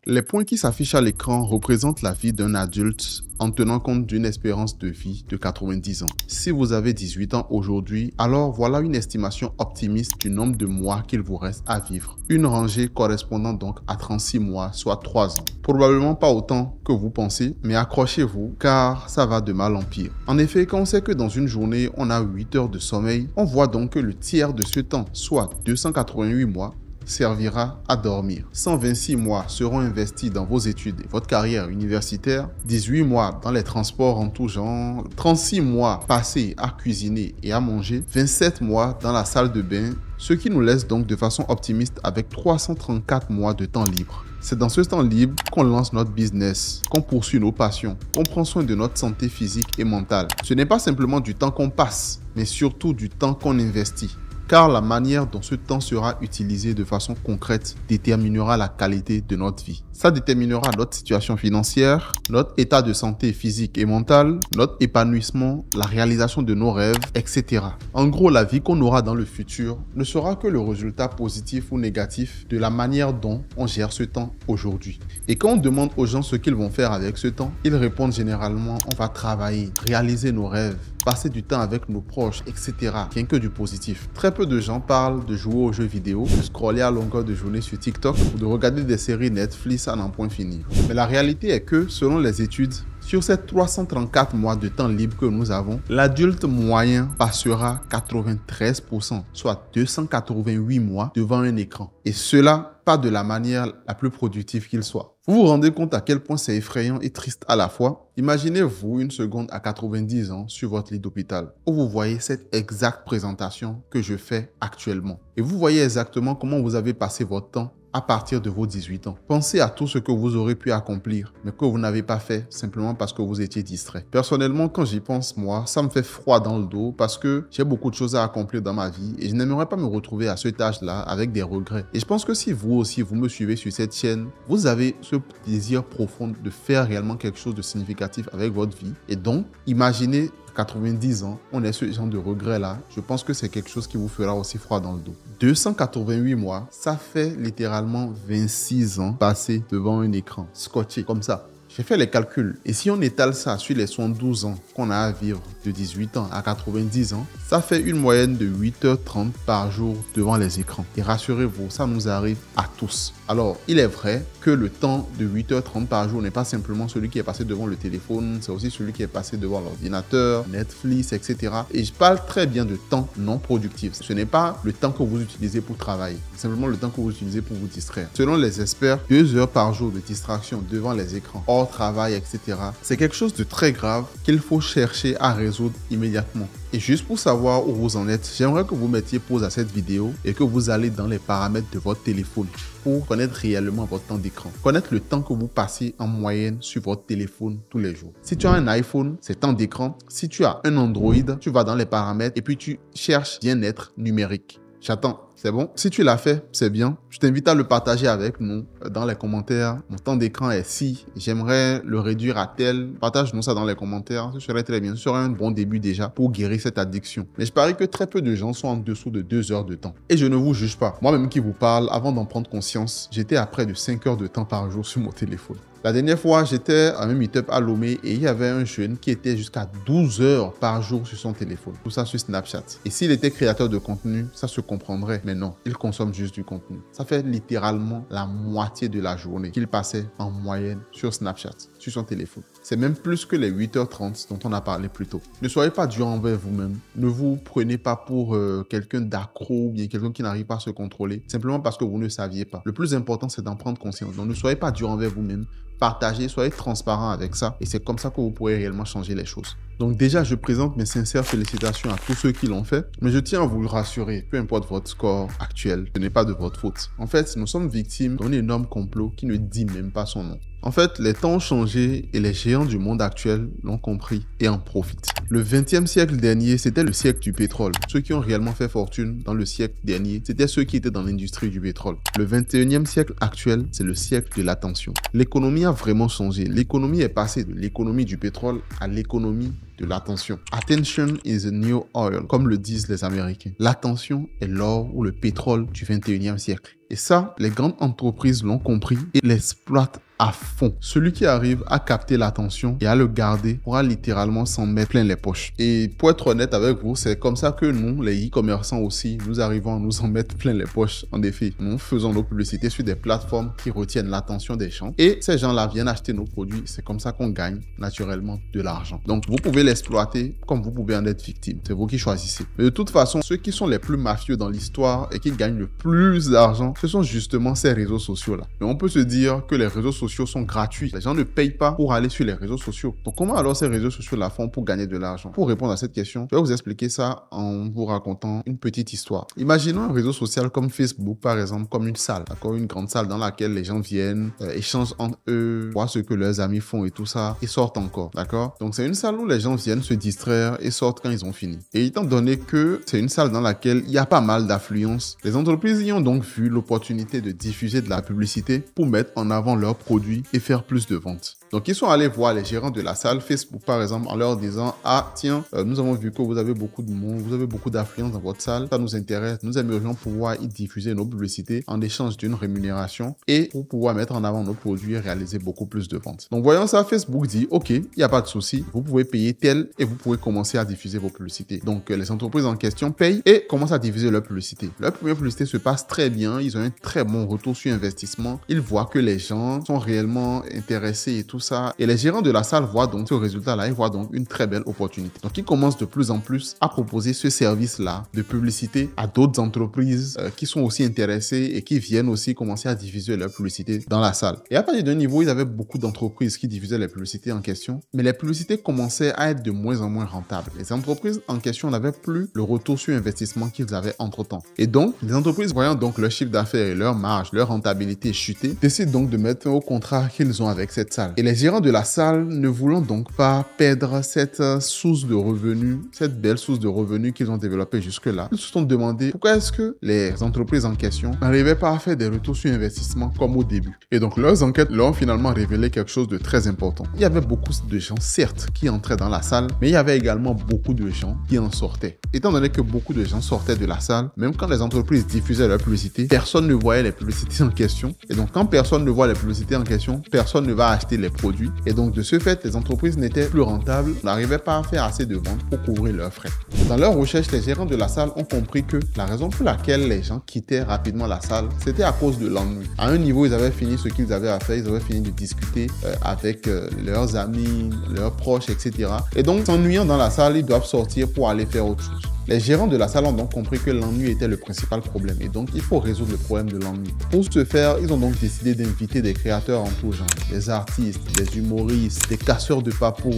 Les points qui s'affichent à l'écran représentent la vie d'un adulte en tenant compte d'une espérance de vie de 90 ans. Si vous avez 18 ans aujourd'hui, alors voilà une estimation optimiste du nombre de mois qu'il vous reste à vivre. Une rangée correspondant donc à 36 mois, soit 3 ans. Probablement pas autant que vous pensez, mais accrochez-vous car ça va de mal en pire. En effet, quand on sait que dans une journée, on a 8 heures de sommeil, on voit donc que le tiers de ce temps, soit 288 mois, servira à dormir. 126 mois seront investis dans vos études et votre carrière universitaire, 18 mois dans les transports en tout genre, 36 mois passés à cuisiner et à manger, 27 mois dans la salle de bain, ce qui nous laisse donc de façon optimiste avec 334 mois de temps libre. C'est dans ce temps libre qu'on lance notre business, qu'on poursuit nos passions, qu'on prend soin de notre santé physique et mentale. Ce n'est pas simplement du temps qu'on passe, mais surtout du temps qu'on investit. Car la manière dont ce temps sera utilisé de façon concrète déterminera la qualité de notre vie. Ça déterminera notre situation financière, notre état de santé physique et mental, notre épanouissement, la réalisation de nos rêves, etc. En gros, la vie qu'on aura dans le futur ne sera que le résultat positif ou négatif de la manière dont on gère ce temps aujourd'hui. Et quand on demande aux gens ce qu'ils vont faire avec ce temps, ils répondent généralement « on va travailler, réaliser nos rêves ». Passer du temps avec nos proches, etc. Rien que du positif. Très peu de gens parlent de jouer aux jeux vidéo, de scroller à longueur de journée sur TikTok ou de regarder des séries Netflix à n'en point finir. Mais la réalité est que, selon les études, sur ces 334 mois de temps libre que nous avons, l'adulte moyen passera 93%, soit 288 mois devant un écran. Et cela, pas de la manière la plus productive qu'il soit. Vous vous rendez compte à quel point c'est effrayant et triste à la fois? Imaginez-vous une seconde à 90 ans sur votre lit d'hôpital où vous voyez cette exacte présentation que je fais actuellement. Et vous voyez exactement comment vous avez passé votre temps à partir de vos 18 ans. Pensez à tout ce que vous aurez pu accomplir, mais que vous n'avez pas fait simplement parce que vous étiez distrait. Personnellement, quand j'y pense, moi, ça me fait froid dans le dos parce que j'ai beaucoup de choses à accomplir dans ma vie et je n'aimerais pas me retrouver à cet âge-là avec des regrets. Et je pense que si vous aussi, vous me suivez sur cette chaîne, vous avez ce désir profond de faire réellement quelque chose de significatif avec votre vie. Et donc, imaginez 90 ans, on est ce genre de regret-là. Je pense que c'est quelque chose qui vous fera aussi froid dans le dos. 288 mois, ça fait littéralement 26 ans passés devant un écran, scotché comme ça. J'ai fait les calculs et si on étale ça sur les 72 ans qu'on a à vivre de 18 ans à 90 ans, ça fait une moyenne de 8h30 par jour devant les écrans. Et rassurez-vous, ça nous arrive à tous. Alors, il est vrai que le temps de 8h30 par jour n'est pas simplement celui qui est passé devant le téléphone, c'est aussi celui qui est passé devant l'ordinateur, Netflix, etc. Et je parle très bien de temps non productif. Ce n'est pas le temps que vous utilisez pour travailler, c'est simplement le temps que vous utilisez pour vous distraire. Selon les experts, 2 heures par jour de distraction devant les écrans, hors travail, etc. C'est quelque chose de très grave qu'il faut chercher à résoudre immédiatement. Et juste pour savoir où vous en êtes, j'aimerais que vous mettiez pause à cette vidéo et que vous allez dans les paramètres de votre téléphone pour connaître réellement votre temps d'écran. Connaître le temps que vous passez en moyenne sur votre téléphone tous les jours. Si tu as un iPhone, c'est temps d'écran. Si tu as un Android, tu vas dans les paramètres et puis tu cherches bien-être numérique. J'attends. C'est bon? Si tu l'as fait, c'est bien. Je t'invite à le partager avec nous dans les commentaires. Mon temps d'écran est si. J'aimerais le réduire à tel. Partage-nous ça dans les commentaires. Ce serait très bien. Ce serait un bon début déjà pour guérir cette addiction. Mais je parie que très peu de gens sont en dessous de 2 heures de temps. Et je ne vous juge pas. Moi-même qui vous parle, avant d'en prendre conscience, j'étais à près de 5 heures de temps par jour sur mon téléphone. La dernière fois, j'étais à un meet-up à Lomé et il y avait un jeune qui était jusqu'à 12 heures par jour sur son téléphone. Tout ça sur Snapchat. Et s'il était créateur de contenu, ça se comprendrait. Mais non, il consomme juste du contenu. Ça fait littéralement la moitié de la journée qu'il passait en moyenne sur Snapchat, sur son téléphone. C'est même plus que les 8h30 dont on a parlé plus tôt. Ne soyez pas dur envers vous-même. Ne vous prenez pas pour quelqu'un d'accro ou bien quelqu'un qui n'arrive pas à se contrôler, simplement parce que vous ne saviez pas. Le plus important, c'est d'en prendre conscience. Donc ne soyez pas dur envers vous-même. Partagez, soyez transparent avec ça et c'est comme ça que vous pourrez réellement changer les choses. Donc déjà, je présente mes sincères félicitations à tous ceux qui l'ont fait, mais je tiens à vous rassurer, peu importe votre score actuel, ce n'est pas de votre faute. En fait, nous sommes victimes d'un énorme complot qui ne dit même pas son nom. En fait, les temps ont changé et les géants du monde actuel l'ont compris et en profitent. Le 20e siècle dernier, c'était le siècle du pétrole. Ceux qui ont réellement fait fortune dans le siècle dernier, c'était ceux qui étaient dans l'industrie du pétrole. Le 21e siècle actuel, c'est le siècle de l'attention. L'économie a vraiment changé. L'économie est passée de l'économie du pétrole à l'économie de l'attention. Attention is the new oil, comme le disent les Américains. L'attention est l'or ou le pétrole du 21e siècle. Et ça, les grandes entreprises l'ont compris et l'exploitent à fond. Celui qui arrive à capter l'attention et à le garder pourra littéralement s'en mettre plein les poches. Et pour être honnête avec vous, c'est comme ça que nous, les e-commerçants aussi, nous arrivons à nous en mettre plein les poches. En effet, nous faisons nos publicités sur des plateformes qui retiennent l'attention des gens et ces gens-là viennent acheter nos produits. C'est comme ça qu'on gagne naturellement de l'argent. Donc, vous pouvez l'exploiter comme vous pouvez en être victime. C'est vous qui choisissez. Mais de toute façon, ceux qui sont les plus mafieux dans l'histoire et qui gagnent le plus d'argent, ce sont justement ces réseaux sociaux-là. Mais on peut se dire que les réseaux sociaux sont gratuits. Les gens ne payent pas pour aller sur les réseaux sociaux. Donc, comment alors ces réseaux sociaux-là font pour gagner de l'argent? Pour répondre à cette question, je vais vous expliquer ça en vous racontant une petite histoire. Imaginons un réseau social comme Facebook, par exemple, comme une salle, d'accord? Une grande salle dans laquelle les gens viennent, échangent entre eux, voient ce que leurs amis font et tout ça, et sortent encore, d'accord? Donc, c'est une salle où les gens viennent se distraire et sortent quand ils ont fini. Et étant donné que c'est une salle dans laquelle il y a pas mal d'affluence, les entreprises y ont donc vu l'opportunité de diffuser de la publicité pour mettre en avant leurs produits et faire plus de ventes. Donc, ils sont allés voir les gérants de la salle Facebook, par exemple, en leur disant « Ah, tiens, nous avons vu que vous avez beaucoup de monde, vous avez beaucoup d'affluence dans votre salle, ça nous intéresse, nous aimerions pouvoir y diffuser nos publicités en échange d'une rémunération et pour pouvoir mettre en avant nos produits et réaliser beaucoup plus de ventes. » Donc, voyant ça, Facebook dit « Ok, il n'y a pas de souci, vous pouvez payer tel et vous pouvez commencer à diffuser vos publicités. » Donc, les entreprises en question payent et commencent à diffuser leur publicité. Leur première publicité se passe très bien, ils ont un très bon retour sur investissement, ils voient que les gens sont réellement intéressés et tout ça. Et les gérants de la salle voient donc ce résultat-là, ils voient donc une très belle opportunité. Donc, ils commencent de plus en plus à proposer ce service-là de publicité à d'autres entreprises qui sont aussi intéressées et qui viennent aussi commencer à diffuser leur publicité dans la salle. Et à partir d'un niveau, ils avaient beaucoup d'entreprises qui diffusaient les publicités en question, mais les publicités commençaient à être de moins en moins rentables. Les entreprises en question n'avaient plus le retour sur investissement qu'ils avaient entre-temps. Et donc, les entreprises voyant donc leur chiffre d'affaires et leur marge, leur rentabilité chuter, décident donc de mettre au contrat qu'ils ont avec cette salle. Et les gérants de la salle, ne voulant donc pas perdre cette source de revenus, cette belle source de revenus qu'ils ont développée jusque-là, ils se sont demandé pourquoi est-ce que les entreprises en question n'arrivaient pas à faire des retours sur investissement comme au début. Et donc, leurs enquêtes leur ont finalement révélé quelque chose de très important. Il y avait beaucoup de gens, certes, qui entraient dans la salle, mais il y avait également beaucoup de gens qui en sortaient. Étant donné que beaucoup de gens sortaient de la salle, même quand les entreprises diffusaient leur publicité, personne ne voyait les publicités en question. Et donc, quand personne ne voit les publicités en question, personne ne va acheter les produits. Et donc, de ce fait, les entreprises n'étaient plus rentables, n'arrivaient pas à faire assez de ventes pour couvrir leurs frais. Dans leur recherche, les gérants de la salle ont compris que la raison pour laquelle les gens quittaient rapidement la salle, c'était à cause de l'ennui. À un niveau, ils avaient fini ce qu'ils avaient à faire, ils avaient fini de discuter avec leurs amis, leurs proches, etc. Et donc, s'ennuyant dans la salle, ils doivent sortir pour aller faire autre chose. Les gérants de la salle ont donc compris que l'ennui était le principal problème et donc il faut résoudre le problème de l'ennui. Pour ce faire, ils ont donc décidé d'inviter des créateurs en tout genre, des artistes, des humoristes, des casseurs de papous,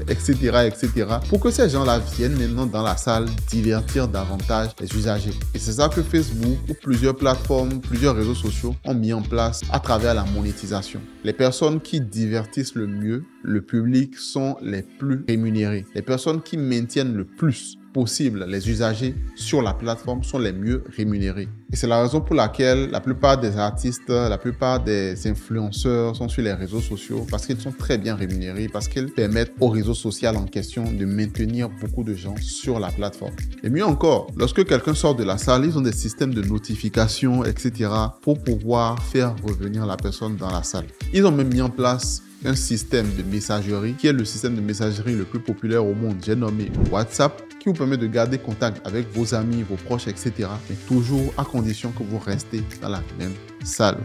etc., etc. pour que ces gens-là viennent maintenant dans la salle divertir davantage les usagers. Et c'est ça que Facebook ou plusieurs plateformes, plusieurs réseaux sociaux ont mis en place à travers la monétisation. Les personnes qui divertissent le mieux le public sont les plus rémunérés. Les personnes qui maintiennent le plus possible les usagers sur la plateforme sont les mieux rémunérés. Et c'est la raison pour laquelle la plupart des artistes, la plupart des influenceurs sont sur les réseaux sociaux parce qu'ils sont très bien rémunérés, parce qu'ils permettent au réseau social en question de maintenir beaucoup de gens sur la plateforme. Et mieux encore, lorsque quelqu'un sort de la salle, ils ont des systèmes de notification, etc. pour pouvoir faire revenir la personne dans la salle. Ils ont même mis en place un système de messagerie qui est le système de messagerie le plus populaire au monde. J'ai nommé WhatsApp, qui vous permet de garder contact avec vos amis, vos proches, etc. Mais toujours à condition que vous restez dans la même salle.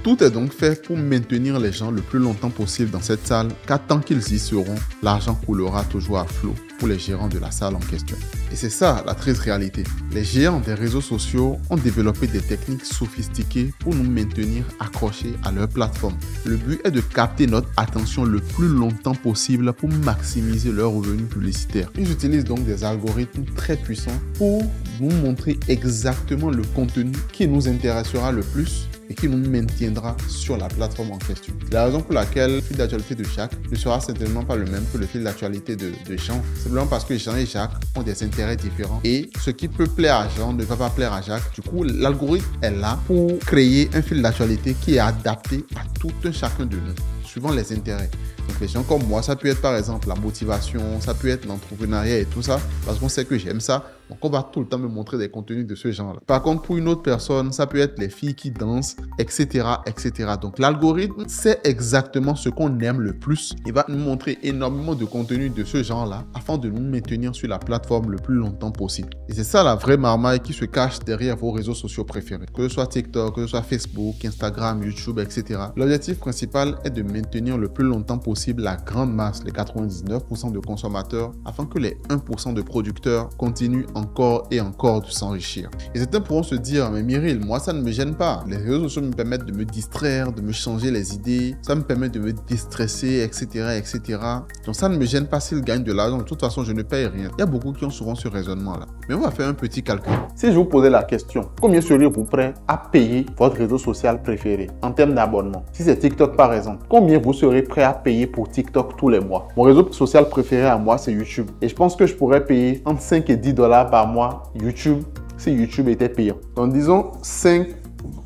Tout est donc fait pour maintenir les gens le plus longtemps possible dans cette salle, car tant qu'ils y seront, l'argent coulera toujours à flot pour les gérants de la salle en question. Et c'est ça la triste réalité. Les géants des réseaux sociaux ont développé des techniques sophistiquées pour nous maintenir accrochés à leur plateforme. Le but est de capter notre attention le plus longtemps possible pour maximiser leurs revenus publicitaires. Ils utilisent donc des algorithmes très puissants pour nous montrer exactement le contenu qui nous intéressera le plus et qui nous maintiendra sur la plateforme en question. C'est la raison pour laquelle le fil d'actualité de Jacques ne sera certainement pas le même que le fil d'actualité de Jean. Simplement parce que Jean et Jacques ont des intérêts différents et ce qui peut plaire à Jean ne va pas plaire à Jacques. Du coup, l'algorithme est là pour créer un fil d'actualité qui est adapté à tout un chacun de nous, suivant les intérêts. Donc les gens comme moi, ça peut être par exemple la motivation, ça peut être l'entrepreneuriat et tout ça, parce qu'on sait que j'aime ça. Donc on va tout le temps me montrer des contenus de ce genre-là. Par contre, pour une autre personne, ça peut être les filles qui dansent, etc., etc. Donc l'algorithme sait exactement ce qu'on aime le plus. Il va nous montrer énormément de contenus de ce genre-là afin de nous maintenir sur la plateforme le plus longtemps possible. Et c'est ça la vraie marmaille qui se cache derrière vos réseaux sociaux préférés. Que ce soit TikTok, que ce soit Facebook, Instagram, YouTube, etc. L'objectif principal est de maintenir le plus longtemps possible la grande masse, les 99% de consommateurs, afin que les 1% de producteurs continuent encore et encore de s'enrichir. Et certains pourront se dire, mais Myril, moi ça ne me gêne pas. Les réseaux sociaux me permettent de me distraire, de me changer les idées, ça me permet de me déstresser, etc., etc. Donc ça ne me gêne pas s'ils gagnent de l'argent. De toute façon, je ne paye rien. Il y a beaucoup qui ont souvent ce raisonnement-là. Mais on va faire un petit calcul. Si je vous posais la question, combien seriez-vous prêt à payer votre réseau social préféré en termes d'abonnement? Si c'est TikTok par exemple, combien vous serez prêt à payer pour TikTok tous les mois? Mon réseau social préféré à moi, c'est YouTube. Et je pense que je pourrais payer entre 5 et 10 $ par mois YouTube si YouTube était payant. Donc disons 5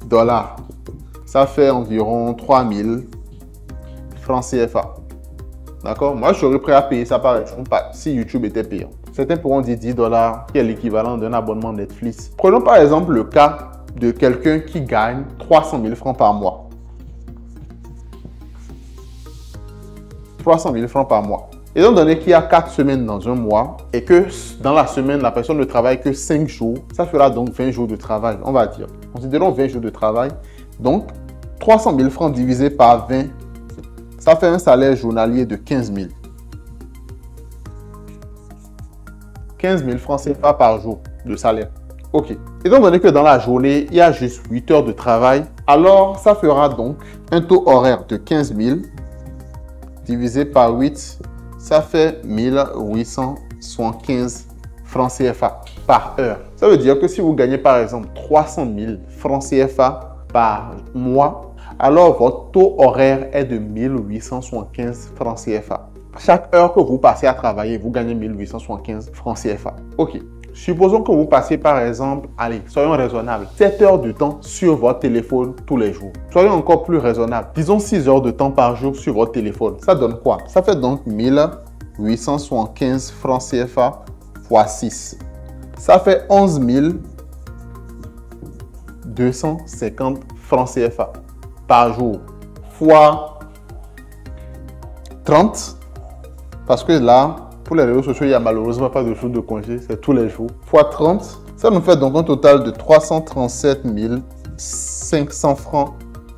$. Ça fait environ 3000 francs CFA. D'accord? Moi, je serais prêt à payer ça par exemple si YouTube était payant. Certains pourront dire 10 $, qui est l'équivalent d'un abonnement Netflix. Prenons par exemple le cas de quelqu'un qui gagne 300 000 francs par mois. 300 000 francs par mois. Étant donné qu'il y a 4 semaines dans un mois et que dans la semaine, la personne ne travaille que 5 jours, ça fera donc 20 jours de travail, on va dire. Considérons 20 jours de travail. Donc, 300 000 francs divisé par 20, ça fait un salaire journalier de 15 000. 15 000 francs CFA par jour de salaire. Ok. Étant donné que dans la journée, il y a juste 8 heures de travail, alors ça fera donc un taux horaire de 15 000 divisé par 8, ça fait 1875 francs CFA par heure. Ça veut dire que si vous gagnez par exemple 300 000 francs CFA par mois, alors votre taux horaire est de 1875 francs CFA. Chaque heure que vous passez à travailler, vous gagnez 1875 francs CFA. Ok. Supposons que vous passez par exemple, allez, soyons raisonnables, 7 heures de temps sur votre téléphone tous les jours. Soyons encore plus raisonnables. Disons 6 heures de temps par jour sur votre téléphone. Ça donne quoi? Ça fait donc 1875 francs CFA fois 6. Ça fait 11 250 francs CFA par jour fois 30. Parce que là, pour les réseaux sociaux, il n'y a malheureusement pas de jour de congé, c'est tous les jours. Fois 30, ça nous fait donc un total de 337 500 francs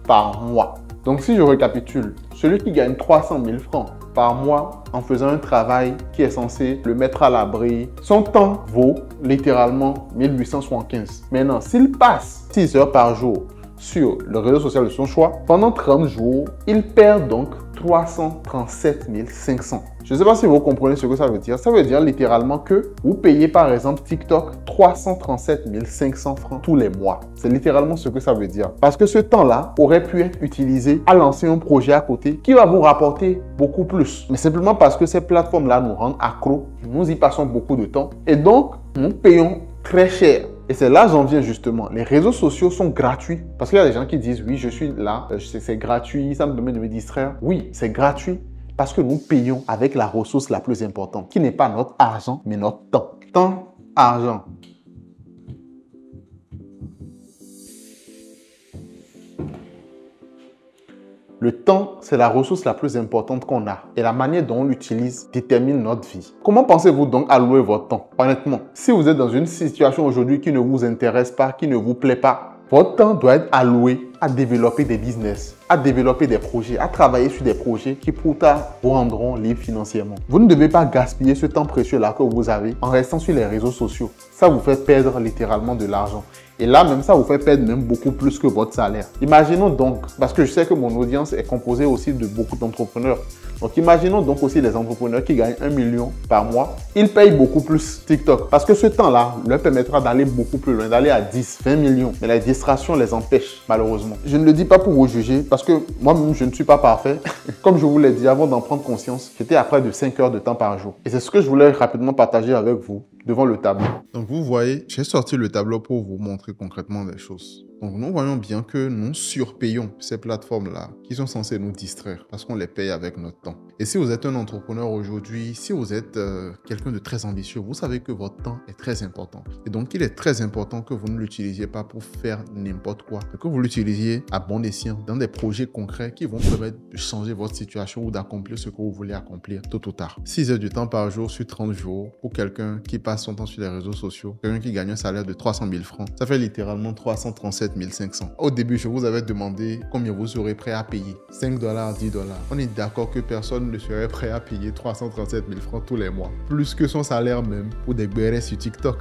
par mois. Donc si je récapitule, celui qui gagne 300 000 francs par mois en faisant un travail qui est censé le mettre à l'abri, son temps vaut littéralement 1875. Maintenant, s'il passe 6 heures par jour sur le réseau social de son choix, pendant 30 jours, il perd donc 337 500. Je ne sais pas si vous comprenez ce que ça veut dire. Ça veut dire littéralement que vous payez par exemple TikTok 337 500 francs tous les mois. C'est littéralement ce que ça veut dire. Parce que ce temps-là aurait pu être utilisé à lancer un projet à côté qui va vous rapporter beaucoup plus. Mais simplement parce que ces plateformes-là nous rendent accros, nous y passons beaucoup de temps et donc nous payons très cher. Et c'est là j'en viens justement. Les réseaux sociaux sont gratuits. Parce qu'il y a des gens qui disent, oui, je suis là, c'est gratuit, ça me permet de me distraire. Oui, c'est gratuit parce que nous payons avec la ressource la plus importante, qui n'est pas notre argent, mais notre temps. Temps, argent. Le temps, c'est la ressource la plus importante qu'on a et la manière dont on l'utilise détermine notre vie. Comment pensez-vous donc allouer votre temps? Honnêtement, si vous êtes dans une situation aujourd'hui qui ne vous intéresse pas, qui ne vous plaît pas, votre temps doit être alloué à développer des business, à développer des projets, à travailler sur des projets qui plus tard vous rendront libre financièrement. Vous ne devez pas gaspiller ce temps précieux-là que vous avez en restant sur les réseaux sociaux. Ça vous fait perdre littéralement de l'argent. Et là, même ça vous fait perdre même beaucoup plus que votre salaire. Imaginons donc, parce que je sais que mon audience est composée aussi de beaucoup d'entrepreneurs. Donc, imaginons donc aussi les entrepreneurs qui gagnent 1 million par mois. Ils payent beaucoup plus TikTok parce que ce temps-là leur permettra d'aller beaucoup plus loin, d'aller à 10, 20 millions. Mais la distraction les empêche malheureusement. régulièrement. Je ne le dis pas pour vous juger parce que moi-même, je ne suis pas parfait. Comme je vous l'ai dit, avant d'en prendre conscience, j'étais à près de 5 heures de temps par jour. Et c'est ce que je voulais rapidement partager avec vous devant le tableau. Donc vous voyez, j'ai sorti le tableau pour vous montrer concrètement des choses. Donc nous voyons bien que nous surpayons ces plateformes-là qui sont censées nous distraire parce qu'on les paye avec notre temps. Et si vous êtes un entrepreneur aujourd'hui, si vous êtes quelqu'un de très ambitieux, vous savez que votre temps est très important. Et donc il est très important que vous ne l'utilisiez pas pour faire n'importe quoi, mais que vous l'utilisiez à bon escient dans des projets concrets qui vont permettre de changer votre situation ou d'accomplir ce que vous voulez accomplir tôt ou tard. 6 heures du temps par jour sur 30 jours pour quelqu'un qui passe son temps sur les réseaux sociaux, quelqu'un qui gagne un salaire de 300 000 francs, ça fait littéralement 337 500. Au début, je vous avais demandé combien vous serez prêt à payer. 5 $, 10 $. On est d'accord que personne ne serait prêt à payer 337 000 francs tous les mois. Plus que son salaire même pour des BRS sur TikTok.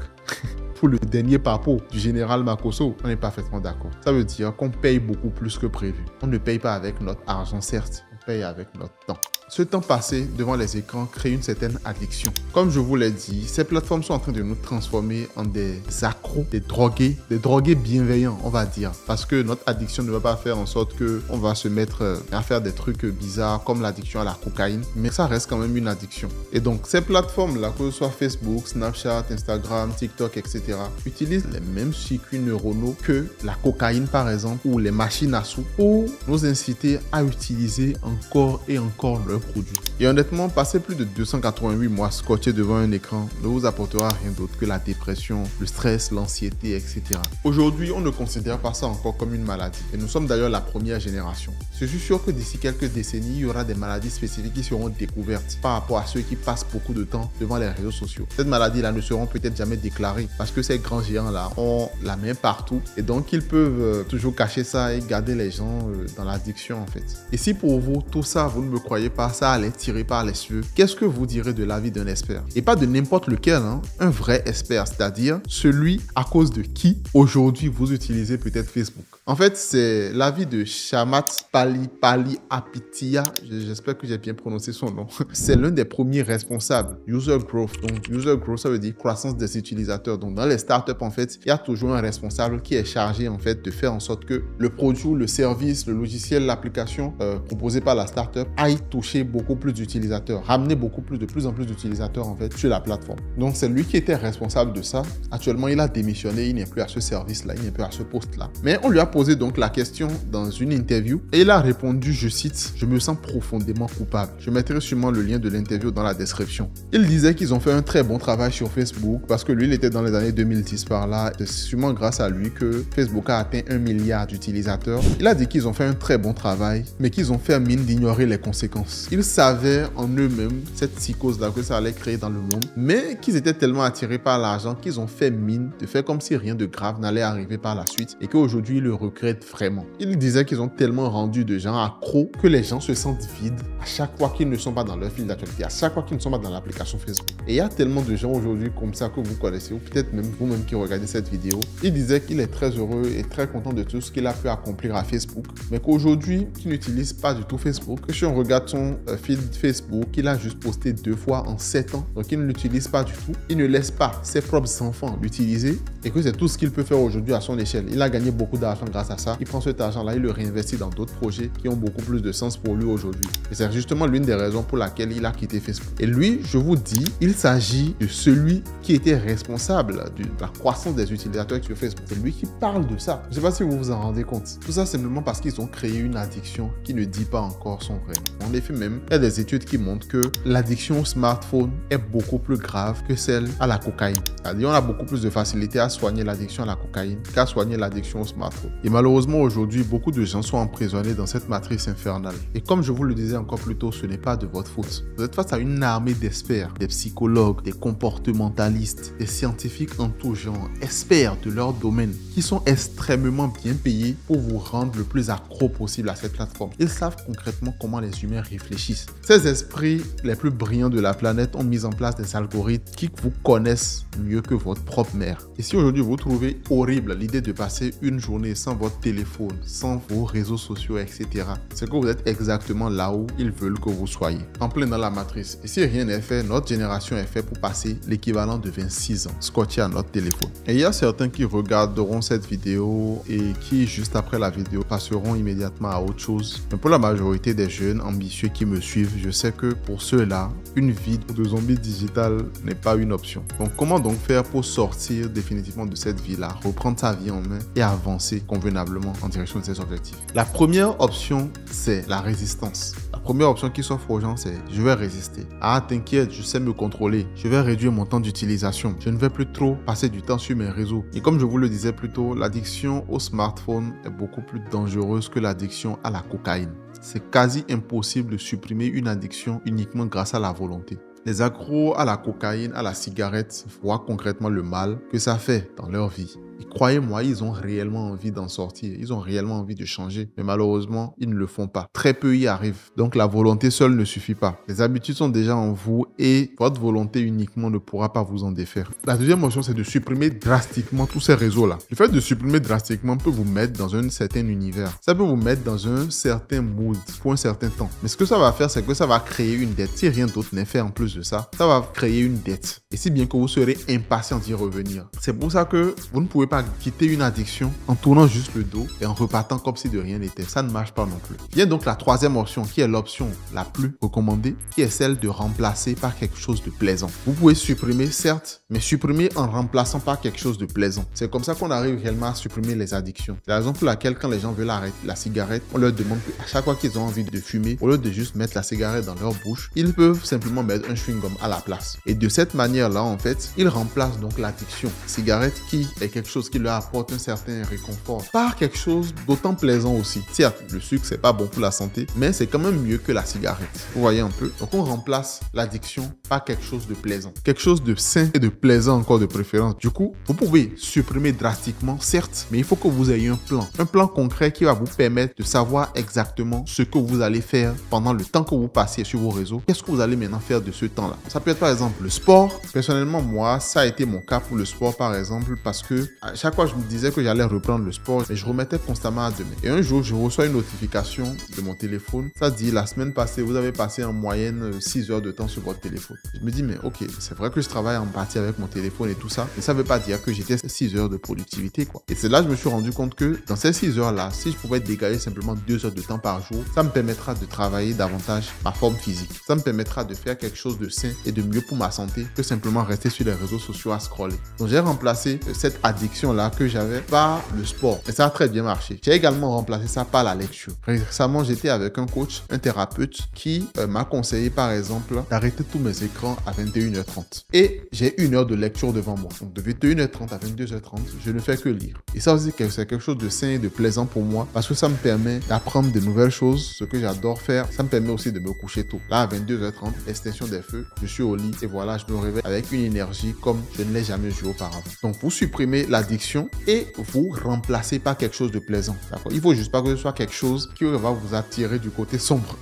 Pour le dernier papo du général Makosso, on est parfaitement d'accord. Ça veut dire qu'on paye beaucoup plus que prévu. On ne paye pas avec notre argent, certes. On paye avec notre temps. Ce temps passé devant les écrans crée une certaine addiction. Comme je vous l'ai dit, ces plateformes sont en train de nous transformer en des accros, des drogués bienveillants, on va dire. Parce que notre addiction ne va pas faire en sorte qu'on va se mettre à faire des trucs bizarres comme l'addiction à la cocaïne, mais ça reste quand même une addiction. Et donc, ces plateformes-là, que ce soit Facebook, Snapchat, Instagram, TikTok, etc., utilisent les mêmes circuits neuronaux que la cocaïne, par exemple, ou les machines à sous, pour nous inciter à utiliser encore et encore leur produit. Et honnêtement, passer plus de 288 mois scotché devant un écran ne vous apportera rien d'autre que la dépression, le stress, l'anxiété, etc. Aujourd'hui, on ne considère pas ça encore comme une maladie. Et nous sommes d'ailleurs la première génération. Je suis sûr que d'ici quelques décennies, il y aura des maladies spécifiques qui seront découvertes par rapport à ceux qui passent beaucoup de temps devant les réseaux sociaux. Cette maladie-là ne seront peut-être jamais déclarées parce que ces grands géants-là ont la main partout et donc ils peuvent toujours cacher ça et garder les gens dans l'addiction en fait. Et si pour vous, tout ça, vous ne me croyez pas, ça allait tirer par les cheveux, qu'est-ce que vous direz de l'avis d'un expert? Et pas de n'importe lequel, hein, un vrai expert, c'est-à-dire celui à cause de qui aujourd'hui vous utilisez peut-être Facebook. En fait, c'est l'avis de Shamat Palihapitiya, j'espère que j'ai bien prononcé son nom. C'est l'un des premiers responsables, User Growth. Donc, User Growth, ça veut dire croissance des utilisateurs. Donc, dans les startups, en fait, il y a toujours un responsable qui est chargé, en fait, de faire en sorte que le produit, le service, le logiciel, l'application proposée par la startup aille toucher beaucoup plus d'utilisateurs, ramener de plus en plus d'utilisateurs, en fait, sur la plateforme. Donc, c'est lui qui était responsable de ça. Actuellement, il a démissionné, il n'est plus à ce service-là, il n'est plus à ce poste-là. Mais on lui a posé donc la question dans une interview et il a répondu, je cite, « Je me sens profondément coupable ». Je mettrai sûrement le lien de l'interview dans la description. Il disait qu'ils ont fait un très bon travail sur Facebook parce que lui, il était dans les années 2010 par là. C'est sûrement grâce à lui que Facebook a atteint 1 milliard d'utilisateurs. Il a dit qu'ils ont fait un très bon travail, mais qu'ils ont fait mine d'ignorer les conséquences. Ils savaient en eux-mêmes cette psychose-là que ça allait créer dans le monde, mais qu'ils étaient tellement attirés par l'argent qu'ils ont fait mine de faire comme si rien de grave n'allait arriver par la suite et qu'aujourd'hui, ils le regrettent vraiment. Il disait qu'ils ont tellement rendu de gens accros que les gens se sentent vides à chaque fois qu'ils ne sont pas dans leur fil d'actualité, à chaque fois qu'ils ne sont pas dans l'application Facebook. Et il y a tellement de gens aujourd'hui comme ça que vous connaissez, ou peut-être même vous-même qui regardez cette vidéo. Il disait qu'il est très heureux et très content de tout ce qu'il a pu accomplir à Facebook, mais qu'aujourd'hui, il n'utilise pas du tout Facebook. Que si on regarde son feed Facebook, il a juste posté 2 fois en 7 ans, donc il ne l'utilise pas du tout. Il ne laisse pas ses propres enfants l'utiliser et que c'est tout ce qu'il peut faire aujourd'hui à son échelle. Il a gagné beaucoup d'argent grâce à ça. Il prend cet argent-là, il le réinvestit dans d'autres projets qui ont beaucoup plus de sens pour lui aujourd'hui. Et c'est justement l'une des raisons pour laquelle il a quitté Facebook. Et lui, je vous dis, il s'agit de celui qui était responsable de la croissance des utilisateurs sur Facebook. C'est lui qui parle de ça. Je ne sais pas si vous vous en rendez compte. Tout ça simplement parce qu'ils ont créé une addiction qui ne dit pas encore son vrai nom. En effet même, il y a des études qui montrent que l'addiction au smartphone est beaucoup plus grave que celle à la cocaïne. C'est-à-dire, on a beaucoup plus de facilité à soigner l'addiction à la cocaïne qu'à soigner l'addiction au smartphone. Et malheureusement, aujourd'hui, beaucoup de gens sont emprisonnés dans cette matrice infernale. Et comme je vous le disais encore plus tôt, ce n'est pas de votre faute. Vous êtes face à une armée d'experts, des psychologues, des comportementalistes, des scientifiques en tout genre, experts de leur domaine, qui sont extrêmement bien payés pour vous rendre le plus accro possible à cette plateforme. Ils savent concrètement comment les humains réfléchissent. Ces esprits les plus brillants de la planète ont mis en place des algorithmes qui vous connaissent mieux que votre propre mère. Et si aujourd'hui vous trouvez horrible l'idée de passer une journée sans votre téléphone, sans vos réseaux sociaux, etc., c'est que vous êtes exactement là où ils veulent que vous soyez, en plein dans la matrice. Et si rien n'est fait, notre génération est faite pour passer l'équivalent de 26 ans scotché à notre téléphone. Et il y a certains qui regarderont cette vidéo et qui, juste après la vidéo, passeront immédiatement à autre chose. Mais pour la majorité des jeunes ambitieux qui me suivent, je sais que pour ceux-là, une vie de zombie digital n'est pas une option. Donc comment donc faire pour sortir définitivement de cette vie-là, reprendre sa vie en main et avancer convenablement en direction de ses objectifs? La première option, c'est la résistance. La première option qui s'offre aux gens, c'est je vais résister. Ah, t'inquiète, je sais me contrôler. Je vais réduire mon temps d'utilisation. Je ne vais plus trop passer du temps sur mes réseaux. Et comme je vous le disais plus tôt, l'addiction au smartphone est beaucoup plus dangereuse que l'addiction à la cocaïne. C'est quasi impossible de supprimer une addiction uniquement grâce à la volonté. Les accros à la cocaïne, à la cigarette voient concrètement le mal que ça fait dans leur vie. Et croyez-moi, ils ont réellement envie d'en sortir. Ils ont réellement envie de changer. Mais malheureusement, ils ne le font pas. Très peu y arrivent. Donc la volonté seule ne suffit pas. Les habitudes sont déjà en vous et votre volonté uniquement ne pourra pas vous en défaire. La deuxième option, c'est de supprimer drastiquement tous ces réseaux-là. Le fait de supprimer drastiquement peut vous mettre dans un certain univers. Ça peut vous mettre dans un certain mood pour un certain temps. Mais ce que ça va faire, c'est que ça va créer une dette. Si rien d'autre n'est fait en plus de ça, ça va créer une dette. Et si bien que vous serez impatient d'y revenir. C'est pour ça que vous ne pouvez pas quitter une addiction en tournant juste le dos et en repartant comme si de rien n'était. Ça ne marche pas non plus. Il y a donc la troisième option qui est l'option la plus recommandée, qui est celle de remplacer par quelque chose de plaisant. Vous pouvez supprimer, certes, mais supprimer en remplaçant par quelque chose de plaisant. C'est comme ça qu'on arrive réellement à supprimer les addictions. C'est la raison pour laquelle quand les gens veulent arrêter la cigarette, on leur demande qu'à chaque fois qu'ils ont envie de fumer, au lieu de juste mettre la cigarette dans leur bouche, ils peuvent simplement mettre un chewing-gum à la place. Et de cette manière-là, en fait, ils remplacent donc l'addiction cigarette qui est quelque chose qui leur apporte un certain réconfort par quelque chose d'autant plaisant aussi. Certes, le sucre, c'est pas bon pour la santé, mais c'est quand même mieux que la cigarette. Vous voyez un peu? Donc, on remplace l'addiction par quelque chose de plaisant. Quelque chose de sain et de plaisant encore de préférence. Du coup, vous pouvez supprimer drastiquement, certes, mais il faut que vous ayez un plan. Un plan concret qui va vous permettre de savoir exactement ce que vous allez faire pendant le temps que vous passez sur vos réseaux. Qu'est-ce que vous allez maintenant faire de ce temps-là? Ça peut être par exemple le sport. Personnellement, moi, ça a été mon cas pour le sport par exemple parce que à chaque fois je me disais que j'allais reprendre le sport et je remettais constamment à demain. Et un jour, je reçois une notification de mon téléphone. Ça dit la semaine passée, vous avez passé en moyenne 6 heures de temps sur votre téléphone. Je me dis mais ok, c'est vrai que je travaille en partie avec mon téléphone et tout ça, mais ça veut pas dire que j'étais 6 heures de productivité quoi. Et c'est là que je me suis rendu compte que dans ces 6 heures-là, si je pouvais dégager simplement 2 heures de temps par jour, ça me permettra de travailler davantage ma forme physique. Ça me permettra de faire quelque chose de sain et de mieux pour ma santé que simplement rester sur les réseaux sociaux à scroller. Donc j'ai remplacé cette addiction-là que j'avais par le sport. Et ça a très bien marché. J'ai également remplacé ça par la lecture. Récemment, j'étais avec un coach, un thérapeute qui m'a conseillé par exemple d'arrêter tous mes écrans à 21h30. Et j'ai 1 heure de lecture devant moi. Donc de 21h30 à 22h30, je ne fais que lire. Et ça aussi, c'est quelque chose de sain et de plaisant pour moi parce que ça me permet d'apprendre de nouvelles choses, ce que j'adore faire. Ça me permet aussi de me coucher tôt. Là, à 22h30, extinction des feux, je suis au lit et voilà, je me réveille avec une énergie comme je ne l'ai jamais eu auparavant. Donc, vous supprimez l'addiction et vous remplacez par quelque chose de plaisant. D'accord? Il faut juste pas que ce soit quelque chose qui va vous attirer du côté sombre.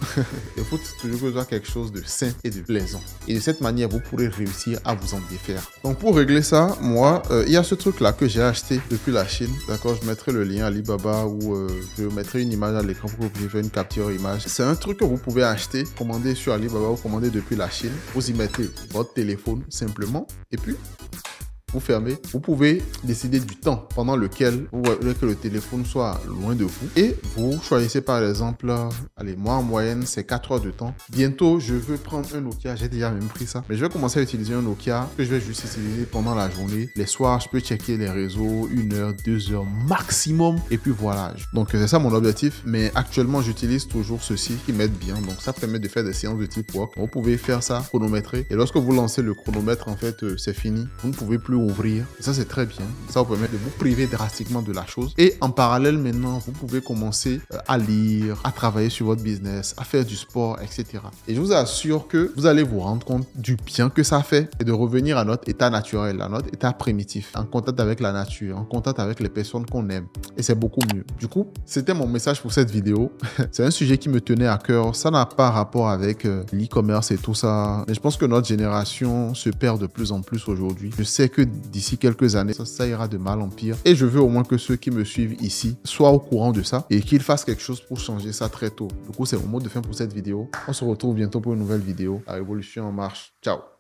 Il faut toujours que ce soit quelque chose de sain et de plaisant. Et de cette manière, vous pourrez réussir à vous en défaire. Donc, pour régler ça, moi, il y a ce truc-là que j'ai acheté depuis la Chine. D'accord? Je mettrai le lien Alibaba ou je mettrai une image à l'écran pour que vous puissiez faire une capture image. C'est un truc que vous pouvez acheter, commander sur Alibaba ou commander depuis la Chine. Vous y mettez votre téléphone simplement et puis vous fermez. Vous pouvez décider du temps pendant lequel vous voulez que le téléphone soit loin de vous et vous choisissez par exemple, allez, moi en moyenne c'est 4 heures de temps. Bientôt je veux prendre un Nokia, j'ai déjà même pris ça, mais je vais commencer à utiliser un Nokia que je vais juste utiliser pendant la journée. Les soirs je peux checker les réseaux 1 heure, 2 heures maximum et puis voilà. Donc c'est ça mon objectif, mais actuellement j'utilise toujours ceci qui m'aide bien, donc ça permet de faire des séances de type walk. Vous pouvez faire ça chronométré et lorsque vous lancez le chronomètre en fait c'est fini, vous ne pouvez plus ouvrir. Et ça, c'est très bien. Ça vous permet de vous priver drastiquement de la chose. Et en parallèle, maintenant, vous pouvez commencer à lire, à travailler sur votre business, à faire du sport, etc. Et je vous assure que vous allez vous rendre compte du bien que ça fait et de revenir à notre état naturel, à notre état primitif, en contact avec la nature, en contact avec les personnes qu'on aime. Et c'est beaucoup mieux. Du coup, c'était mon message pour cette vidéo. C'est un sujet qui me tenait à cœur. Ça n'a pas rapport avec l'e-commerce et tout ça. Mais je pense que notre génération se perd de plus en plus aujourd'hui. Je sais que d'ici quelques années, ça ira de mal en pire. Et je veux au moins que ceux qui me suivent ici soient au courant de ça et qu'ils fassent quelque chose pour changer ça très tôt. Du coup, c'est le mot de fin pour cette vidéo. On se retrouve bientôt pour une nouvelle vidéo. La révolution en marche. Ciao.